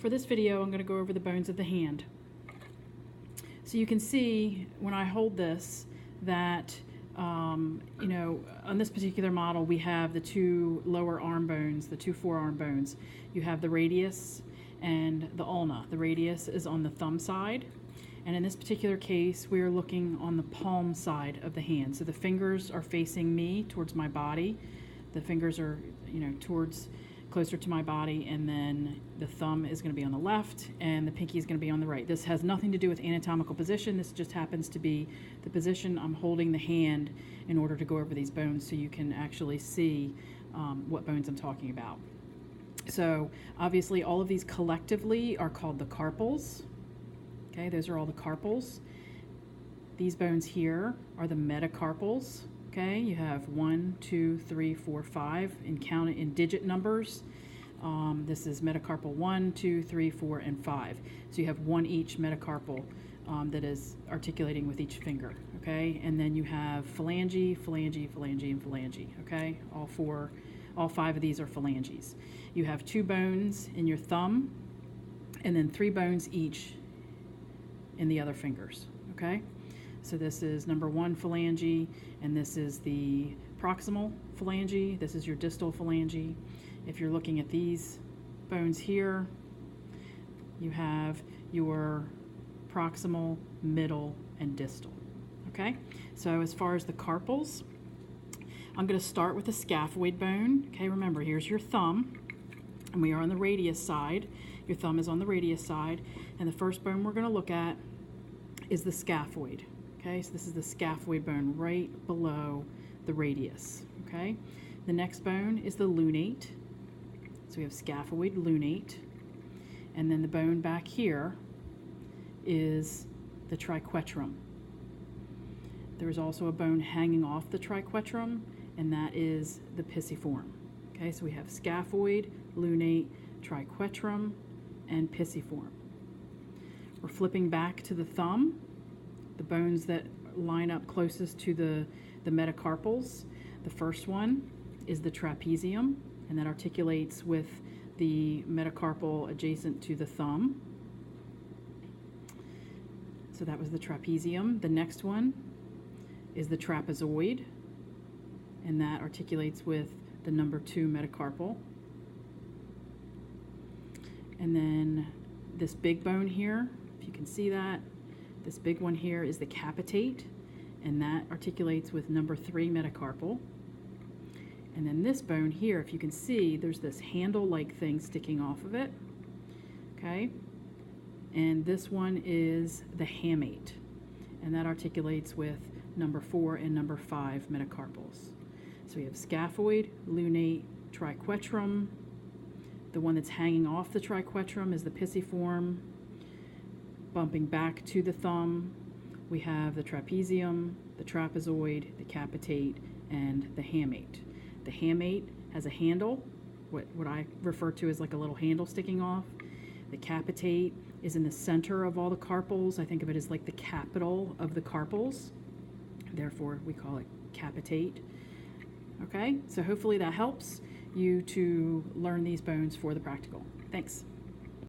For this video, I'm going to go over the bones of the hand. So you can see when I hold this that, on this particular model, we have the two lower arm bones, the two forearm bones. You have the radius and the ulna. The radius is on the thumb side. And in this particular case, we are looking on the palm side of the hand. So the fingers are facing me towards my body. The fingers are, towards closer to my body, and then the thumb is going to be on the left and the pinky is going to be on the right. This has nothing to do with anatomical position. This just happens to be the position I'm holding the hand in order to go over these bones so you can actually see what bones I'm talking about. So obviously all of these collectively are called the carpals. Okay, those are all the carpals. These bones here are the metacarpals. Okay, you have 1, 2, 3, 4, 5 and count it in digit numbers. This is metacarpal 1, 2, 3, 4, and 5. So you have one each metacarpal that is articulating with each finger. Okay, and then you have phalange, phalange, phalange, and phalange. Okay, all five of these are phalanges. You have 2 bones in your thumb, and then 3 bones each in the other fingers. Okay. So this is number 1 phalange, and this is the proximal phalange. This is your distal phalange. If you're looking at these bones here, you have your proximal, middle, and distal. Okay? So as far as the carpals, I'm going to start with the scaphoid bone. Okay, remember, here's your thumb, and we are on the radius side. Your thumb is on the radius side, and the first bone we're going to look at is the scaphoid. Okay, so this is the scaphoid bone right below the radius. Okay, the next bone is the lunate. So we have scaphoid, lunate, and then the bone back here is the triquetrum. There is also a bone hanging off the triquetrum, and that is the pisiform. Okay, so we have scaphoid, lunate, triquetrum, and pisiform. We're flipping back to the thumb. The bones that line up closest to the metacarpals. The first one is the trapezium, and that articulates with the metacarpal adjacent to the thumb. So that was the trapezium. The next one is the trapezoid, and that articulates with the number 2 metacarpal. And then this big bone here, if you can see that, this big one here is the capitate, and that articulates with number 3 metacarpal. And then this bone here, if you can see, there's this handle-like thing sticking off of it. Okay? And this one is the hamate, and that articulates with number 4 and number 5 metacarpals. So we have scaphoid, lunate, triquetrum. The one that's hanging off the triquetrum is the pisiform. Bumping back to the thumb, we have the trapezium, the trapezoid, the capitate, and the hamate. The hamate has a handle, what I refer to as like a little handle sticking off. The capitate is in the center of all the carpals. I think of it as like the capital of the carpals. Therefore, we call it capitate. Okay, so hopefully that helps you to learn these bones for the practical. Thanks.